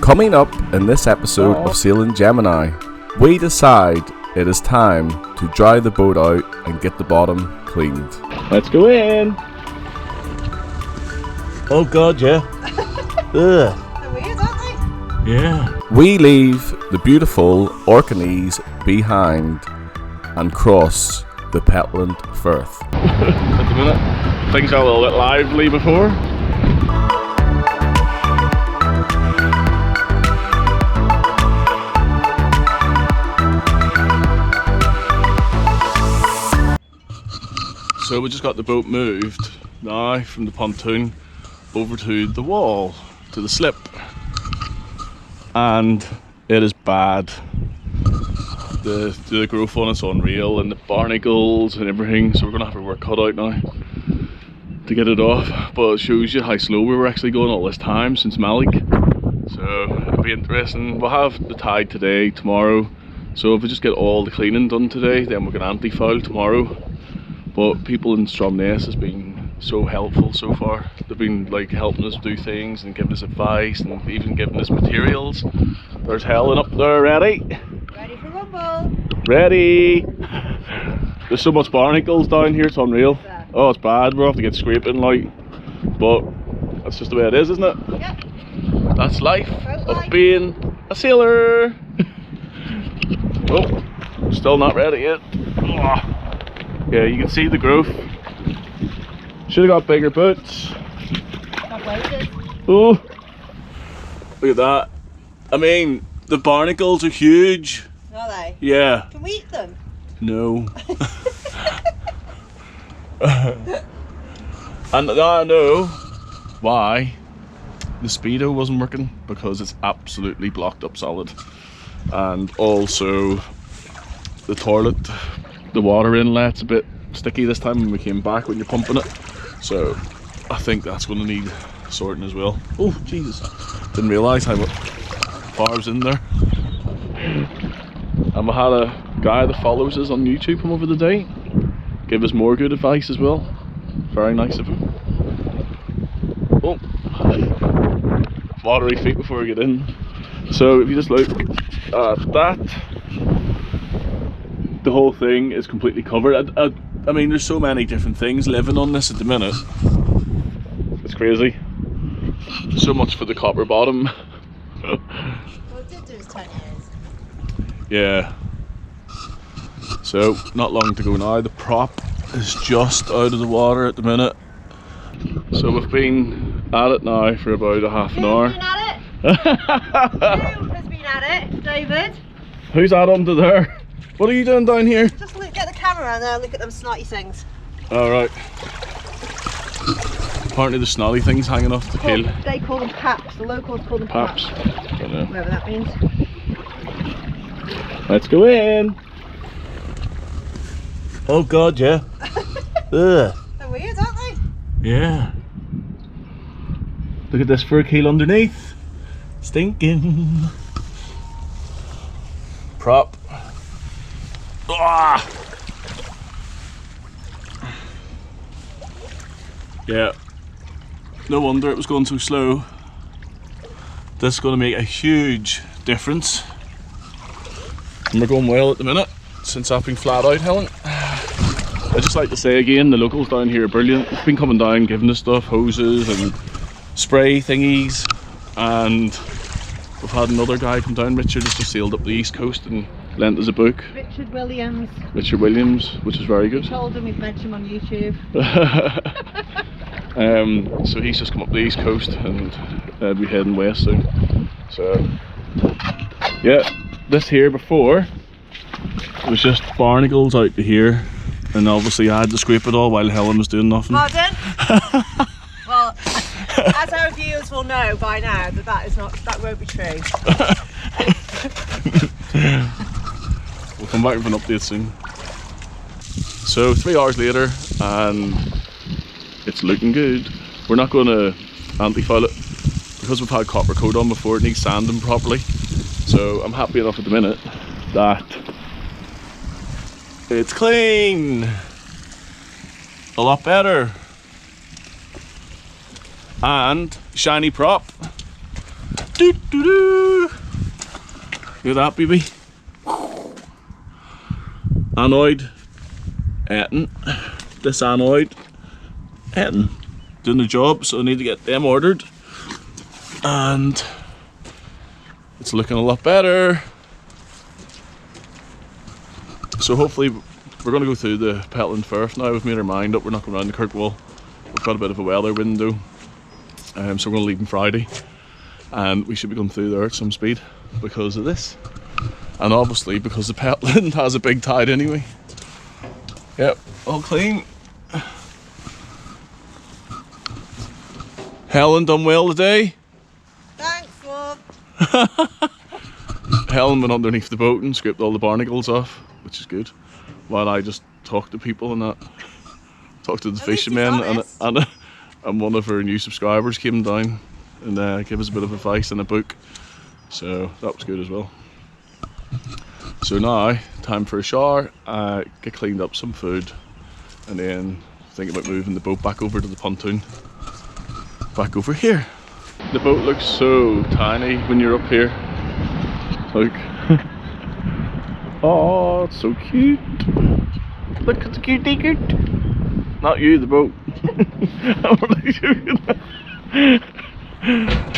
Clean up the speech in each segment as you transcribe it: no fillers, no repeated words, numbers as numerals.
Coming up in this episode of Sailing Gemini, we decide it is time to dry the boat out and get the bottom cleaned. Let's go in. Oh god, yeah. Ugh. They're weird, aren't they? Yeah. We leave the beautiful Orkneys behind and cross the Pentland Firth. At the minute, things are a little bit lively before. So we just got the boat moved now from the pontoon over to the wall, to the slip, and it is bad. The growth on it's unreal, and the barnacles and everything, so we're gonna have our work cut out now to get it off. But it shows you how slow we were actually going all this time since Malik, so it'll be interesting. We'll have the tide today, tomorrow, so if we just get all the cleaning done today, then we can anti-foul tomorrow. But people in Stromness has been so helpful so far. They've been like helping us do things and giving us advice and even giving us materials. There's Helen up there, ready? Ready for rumble. Ready! There's so much barnacles down here, it's unreal. Yeah. Oh, it's bad, we'll have to get scraping like, but that's just the way it is, isn't it? Yeah. That's life Boat of being a sailor. Oh, still not ready yet. Oh. Yeah, you can see the growth. Should have got bigger boots. Got weighted. Oh, look at that. I mean, the barnacles are huge. Are they? Yeah. Can we eat them? No. And now I know why the speedo wasn't working, because it's absolutely blocked up solid. And also the toilet, the water inlet's a bit sticky this time when we came back when you're pumping it, so I think that's going to need sorting as well. Oh Jesus, didn't realise how far I was in there. And we had a guy that follows us on YouTube come over the day, give us more good advice as well. Very nice of him. Oh, watery feet before we get in. So if you just look at that, the whole thing is completely covered. I mean, there's so many different things living on this at the minute. It's crazy. So much for the copper bottom. Well, it did do us 10 years. Yeah. So, not long to go now. The prop is just out of the water at the minute. So we've been at it now for about a half an hour. Who's been at it? Who has been at it? David? Who's that under there? What are you doing down here? Just look, get the camera and look at them snotty things. Alright. Apparently the snotty things hanging off the keel. They call them paps. The locals call them paps. Paps. Don't know. Whatever that means. Let's go in. Oh god, yeah. Ugh. They're weird, aren't they? Yeah. Look at this fur keel underneath. Stinking. Prop. Ah. Yeah. No wonder it was going so slow. This is going to make a huge difference. And we're going well at the minute, since I've been flat out, Helen. I'd just like to say again, the locals down here are brilliant. They've been coming down, giving us stuff, hoses and spray thingies. And we've had another guy come down, Richard, has just sailed up the east coast and lent us a book. Richard Williams. Richard Williams, which is very good. Told him we've mentioned him on YouTube. So he's just come up the east coast and we'll be heading west soon. So yeah, this here before it was just barnacles out to here, and obviously I had to scrape it all while Helen was doing nothing. Pardon? Well, as our viewers will know by now, that won't be true. We'll come back with an update soon. So 3 hours later and it's looking good. We're not going to anti-foul it because we've had copper coat on before. It needs sanding properly, so I'm happy enough at the minute that it's clean. A lot better. And shiny prop. Doo doo doo. Look at that, baby. Anoid, Eton. This anoid, Eton. Doing the job, so I need to get them ordered. And it's looking a lot better. So hopefully we're going to go through the Pentland Firth now. We've made our mind up, we're not going around the Kirkwall. We've got a bit of a weather window, so we're going to leave on Friday. And we should be going through there at some speed because of this. And obviously because the Pentland has a big tide anyway. Yep, all clean. Helen done well today. Thanks, love. Helen went underneath the boat and scraped all the barnacles off, which is good. While I just talked to people and that. Talked to the fishermen, and one of our new subscribers came down and gave us a bit of advice and a book. So that was good as well. So now, time for a shower, get cleaned up, some food, and then think about moving the boat back over to the pontoon. Back over here. The boat looks so tiny when you're up here. Look. Oh, it's so cute. Look at the cutie cute. Not you, the boat.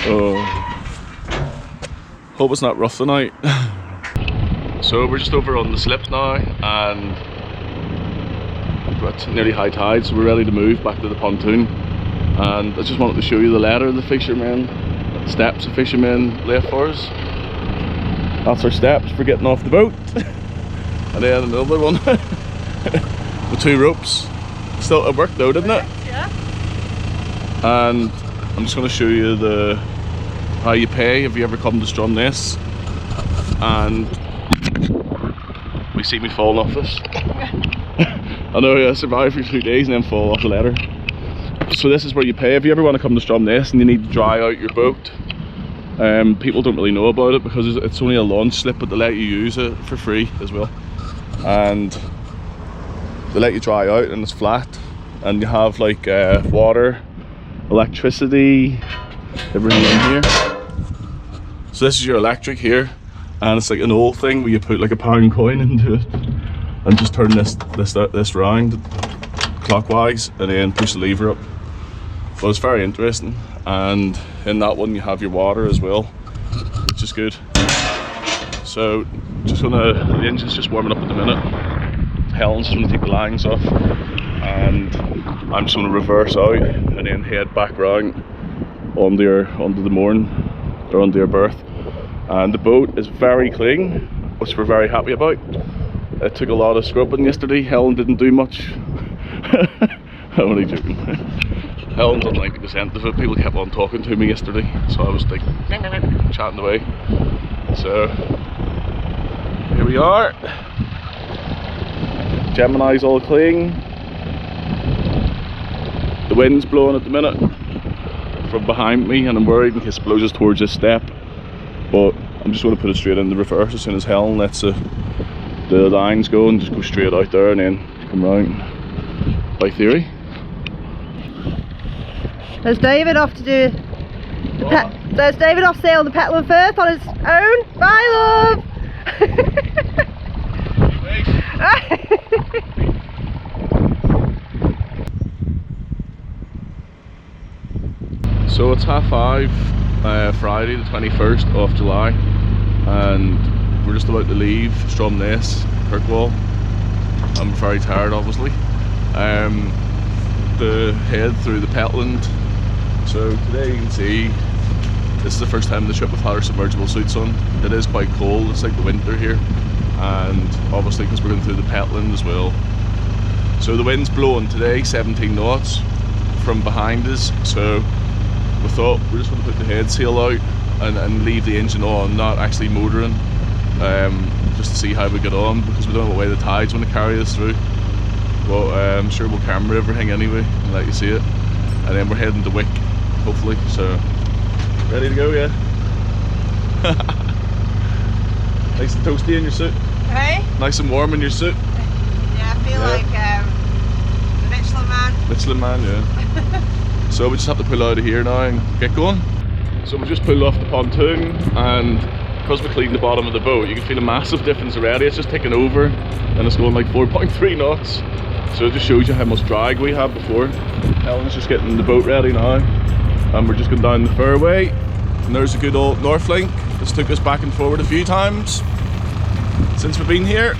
Oh. Hope it's not rough tonight. So we're just over on the slip now, and it's nearly high tide, so we're ready to move back to the pontoon. And I just wanted to show you the letter the fishermen, steps the fishermen left for us. That's our steps for getting off the boat. And then another one with 2 ropes. Still, it worked though, didn't it? Yeah. And I'm just going to show you how you pay if you ever come to Stromness. And we see me falling off this. I know I survived for 2 days and then fall off the ladder. So this is where you pay if you ever want to come to Stromness and you need to dry out your boat. People don't really know about it because it's only a launch slip, but they let you use it for free as well. And they let you dry out and it's flat, and you have like water, electricity, everything in here. So this is your electric here, and it's like an old thing where you put like a £1 coin into it and just turn this round clockwise and then push the lever up. But it's very interesting, and in that one you have your water as well, which is good. So the engine's just warming up at the minute. Helen's just going to take the lines off, and I'm just going to reverse out and then head back round onto the mooring, or onto your berth. And the boat is very clean, which we're very happy about. It took a lot of scrubbing yesterday. Helen didn't do much. I'm only joking. Helen done 90% of it. People kept on talking to me yesterday, so I was like chatting away. So here we are. Gemini's all clean. The wind's blowing at the minute from behind me, and I'm worried in case it blows us towards this step. But I'm just going to put it straight in the reverse as soon as Helen lets the lines go, and just go straight out there and then come round by theory. There's David off to do there's David off sail the Pentland Firth on his own. Bye, love. So it's 5:30, Friday the 21st of July, and we're just about to leave Stromness, Kirkwall. I'm very tired, obviously. To head through the Pentland. So today you can see this is the first time in the trip we've had our submergible suits on. It is quite cold, it's like the winter here, and obviously because we're going through the Pentland as well. So the wind's blowing today 17 knots from behind us, so we thought we're just going to put the head sail out and leave the engine on, not actually motoring, just to see how we get on, because we don't know what way the tide's going to carry us through. But I'm sure we'll camera everything anyway and let you see it. And then we're heading to Wick, hopefully. So, ready to go, yeah? Nice and toasty in your suit. Hey? Nice and warm in your suit. Yeah, I feel like the Michelin man. Michelin man, yeah. So we just have to pull out of here now and get going. So we just pulled off the pontoon, and because we cleaned the bottom of the boat, you can feel a massive difference already. It's just taken over and it's going like 4.3 knots. So it just shows you how much drag we had before. Helen's just getting the boat ready now, and we're just going down the fairway. And there's a good old North Link that's took us back and forward a few times since we've been here.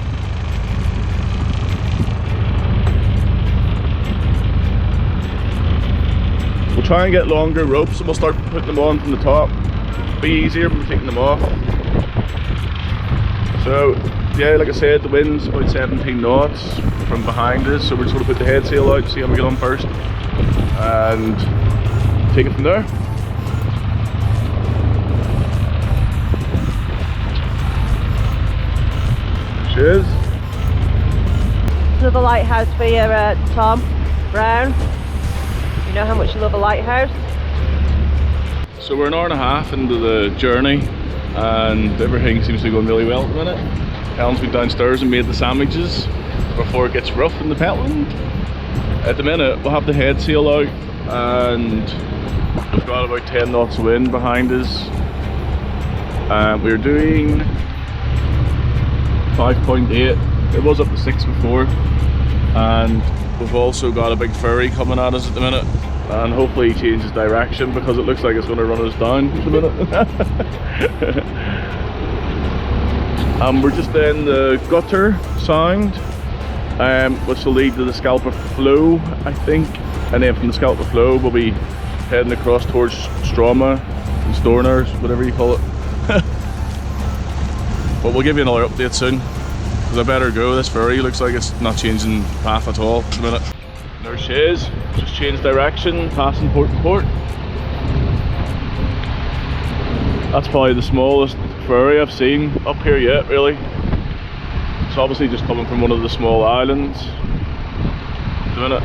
We'll try and get longer ropes, and we'll start putting them on from the top. Be easier when we're taking them off. So yeah, like I said, the wind's about 17 knots from behind us, so we're just going to put the head sail out, see how we get on first, and take it from there. Cheers. Another lighthouse for you, Tom Brown. You know how much you love a lighthouse. So we're an hour and a half into the journey, and everything seems to be going really well at the minute. Helen's been downstairs and made the sandwiches before it gets rough in the Pentland. At the minute we'll have the head sail out, and we've got about 10 knots of wind behind us. We're doing 5.8. It was up to 6 before, and we've also got a big ferry coming at us at the minute, and hopefully he changes direction because it looks like it's going to run us down at the minute. We're just in the gutter sound, which will lead to the Scalper Flow, I think, and then from the Scalper Flow we'll be heading across towards Stroma and Storners, whatever you call it. But we'll give you another update soon, because I better go. This ferry looks like it's not changing path at all at the minute. There she is, just changed direction, passing port to port. That's probably the smallest ferry I've seen up here yet, really. It's obviously just coming from one of the small islands at the minute.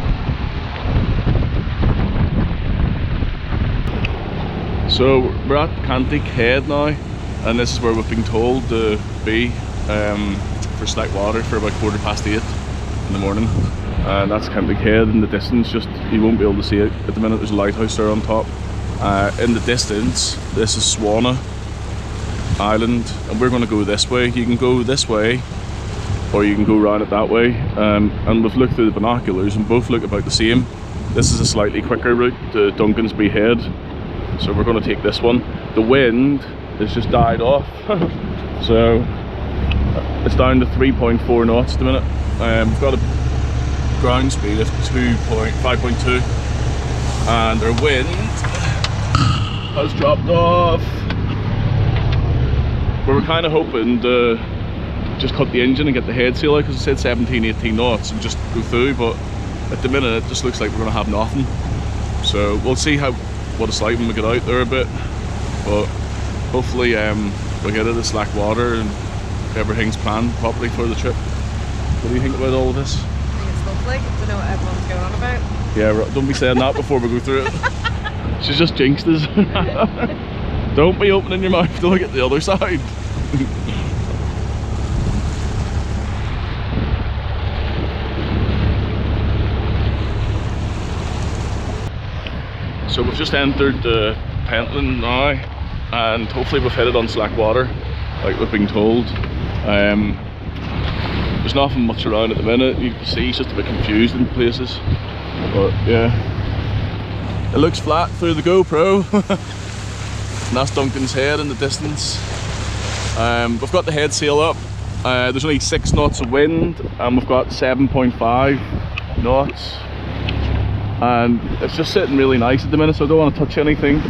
So we're at Cantic Head now, and this is where we've been told to be for slack water for about 8:15 in the morning. And that's Cantic Head in the distance. Just, you won't be able to see it at the minute. There's a lighthouse there on top. In the distance, this is Swana Island, and we're going to go this way. You can go this way, or you can go around it that way. And we've looked through the binoculars, and both look about the same. This is a slightly quicker route to Duncansby Head, so we're going to take this one. The wind has just died off, so it's down to 3.4 knots at the minute. We've got a ground speed of 5.2, and our wind has dropped off. We were kind of hoping to just cut the engine and get the head sail out, because it said 17-18 knots and just go through, but at the minute it just looks like we're going to have nothing. So we'll see what it's like when we get out there a bit, but hopefully we'll get out of slack water and everything's planned properly for the trip. What do you think about all of this? I think it's lovely. I don't know what everyone's going on about. Yeah, don't be saying that before we go through it. She's just jinxed us. Don't be opening your mouth to look at the other side. So we've just entered Pentland now, and hopefully we've headed on slack water like we've been told. There's nothing much around at the minute. You can see it's just a bit confused in places, but yeah, it looks flat through the GoPro. And that's Duncan's Head in the distance. We've got the head sail up. There's only 6 knots of wind, and we've got 7.5 knots, and it's just sitting really nice at the minute, so I don't want to touch anything,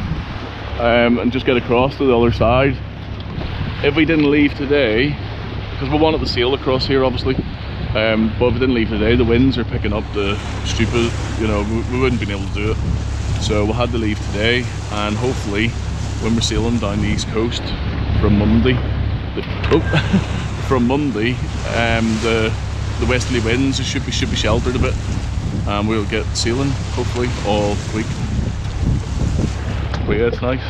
and just get across to the other side. If we didn't leave today, because we wanted to sail across here obviously, but if we didn't leave today, the winds are picking up the stupid, you know, we wouldn't have been able to do it. So we had to leave today, and hopefully when we're sailing down the east coast from Monday, the westerly winds should be sheltered a bit, and we'll get sailing hopefully all week. But yeah, it's nice.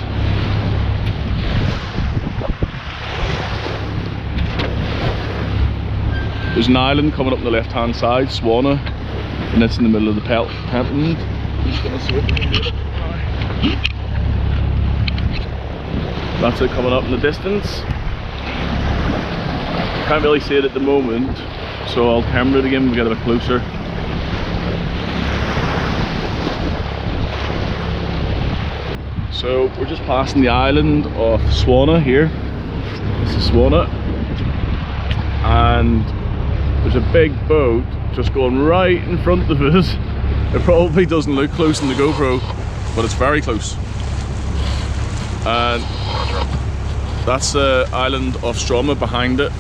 There's an island coming up on the left hand side, Swana, and it's in the middle of the Pentland. I'm just gonna see if we can do it. That's it coming up in the distance. Can't really see it at the moment, so I'll camera it again when we get a bit closer. So we're just passing the island of Swanna here. This is Swanna, and there's a big boat just going right in front of us. It probably doesn't look close in the GoPro, but it's very close. And that's the island of Stroma behind it,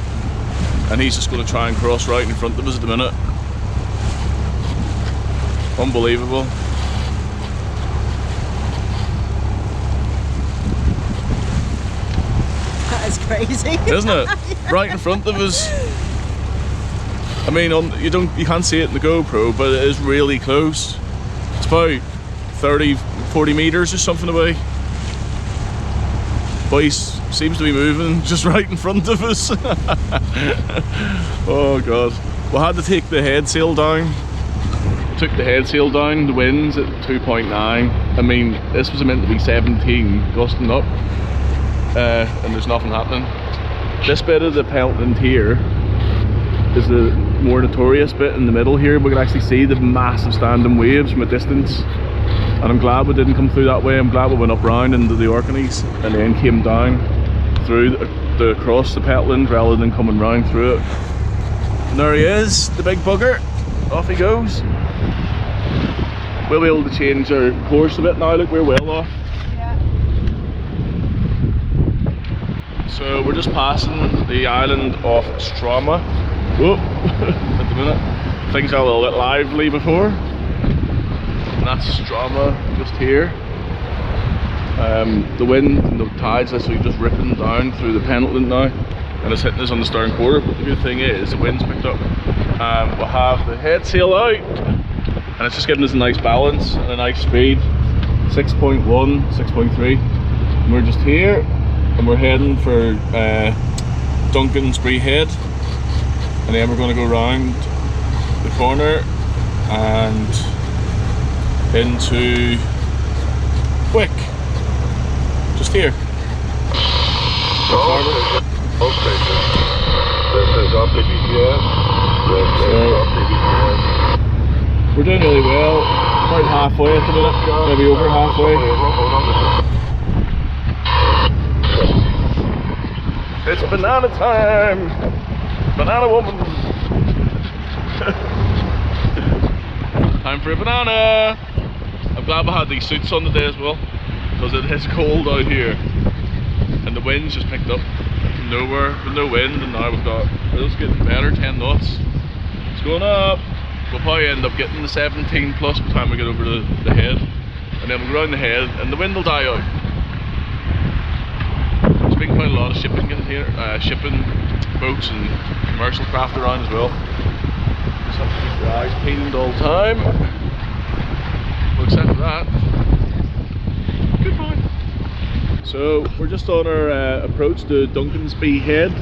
and he's just going to try and cross right in front of us at the minute. Unbelievable. That is crazy. Isn't it? Right in front of us. I mean, you can't see it in the GoPro, but it is really close. It's about 30-40 meters or something away. But he seems to be moving just right in front of us. Oh god. We had to take the head sail down. Took the head sail down, the wind's at 2.9. I mean, this was meant to be 17, gusting up. And there's nothing happening. This bit of the Pentland here is the more notorious bit in the middle here. We can actually see the massive standing waves from a distance, and I'm glad we didn't come through that way. I'm glad we went up round into the Orkneys and then came down through across the Pentland rather than coming round through it. And there he is, the big bugger. Off he goes. We'll be able to change our course a bit now. Look, we're well off. So we're just passing the island of Stroma. Whoop. At the minute, things got a little bit lively before. And that's Stroma just here. The wind and the tides literally just ripping down through the Pentland now, and it's hitting us on the stern quarter. But the good thing is the wind's picked up. We'll have the head sail out, and it's just giving us a nice balance and a nice speed. 6.1, 6.3. And we're just here. And we're heading for Duncan's Head, and then we're going to go round the corner and into Wick, just here. Okay, this is RPBS. We're doing really well, about halfway at the minute, maybe over halfway. It's banana time! Banana woman! Time for a banana! I'm glad we had these suits on today as well, because it is cold out here. And the wind's just picked up from nowhere, with no wind, and now we've got, it's getting better, 10 knots. It's going up. We'll probably end up getting the 17 plus by the time we get over to the head. And then we'll go around the head, and the wind will die out. There's been quite a lot of shipping in here, shipping boats and commercial craft around as well. Just have to keep your eyes peeled all the time. Well, except for that, good boy. So we're just on our approach to Duncan's Head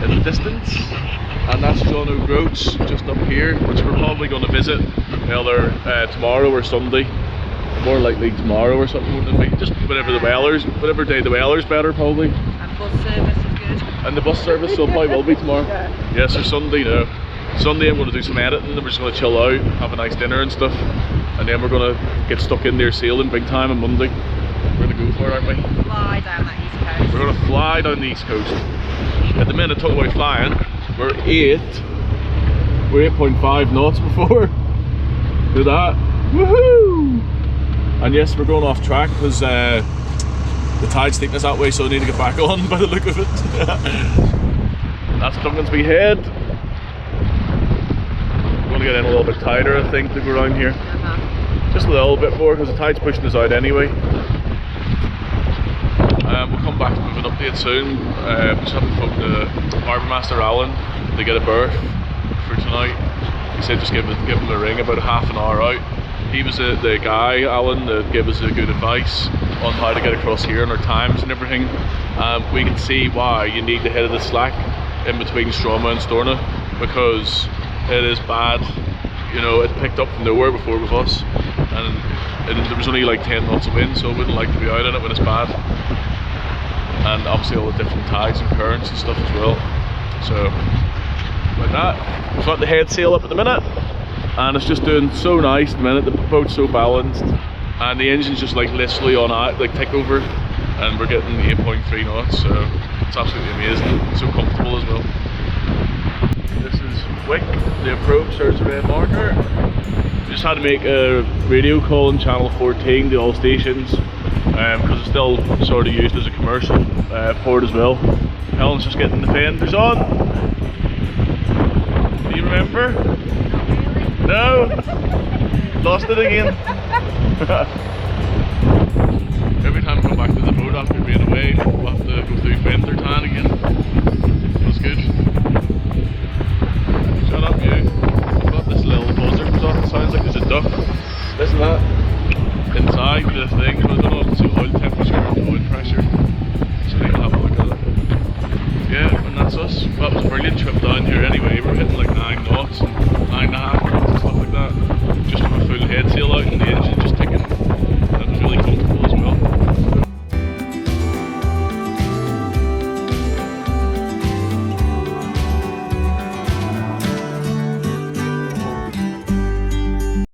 in the distance, and that's John O'Groats just up here, which we're probably going to visit either tomorrow or Sunday. More likely tomorrow or something, wouldn't it be? Just whatever day the weather's better, probably. And bus service is good. And the bus service so probably will be tomorrow. Yeah. Yes, or Sunday now. Sunday I'm going to do some editing, and we're just going to chill out, have a nice dinner and stuff, and then we're going to get stuck in there sailing big time on Monday. We're going to go for it, aren't we? Fly down that east coast. We're going to fly down the east coast. At the minute, talk about flying, we're 8.5 knots before. Do that. Woohoo! And yes, we're going off track because the tide's taking us that way, so I need to get back on by the look of it. That's Duncan's Head. We're going to get in a little bit tighter, I think, to go around here. Just a little bit more because the tide's pushing us out anyway. We'll come back with an update soon. Just having spoken to Harbour Master Alan to get a berth for tonight. He said just give him a ring about half an hour out. He was the guy, Alan, that gave us a good advice on how to get across here and our times and everything. We can see why you need the head of the slack in between Stroma and Storna, because it is bad. You know, it picked up from nowhere before with us, and there was only like 10 knots of wind, so I wouldn't like to be out in it when it's bad. and obviously all the different tides and currents and stuff as well. So like that, we've got the head sail up at the minute, and it's just doing so nice at the minute. The boat's so balanced, and the engine's just like literally on out, like tick over, and we're getting 8.3 knots, so it's absolutely amazing. So comfortable as well. This is Wick, the approach, there's the red marker. We just had to make a radio call on channel 14 to all stations, because it's still sort of used as a commercial port as well. Helen's just getting the fenders on. Do you remember? No? Lost it again. Every time we come back to the boat after being away, we'll have to go through fender tan again. That's good. Shut up, you. I've got this little buzzer comes off. It sounds like there's a duck. Listen to that. Inside the thing, so I don't know if it's the oil temperature or the oil pressure. So I think I'll have a look at it. Yeah, and that's us. That was a brilliant trip down here anyway. We're hitting like 9 knots. And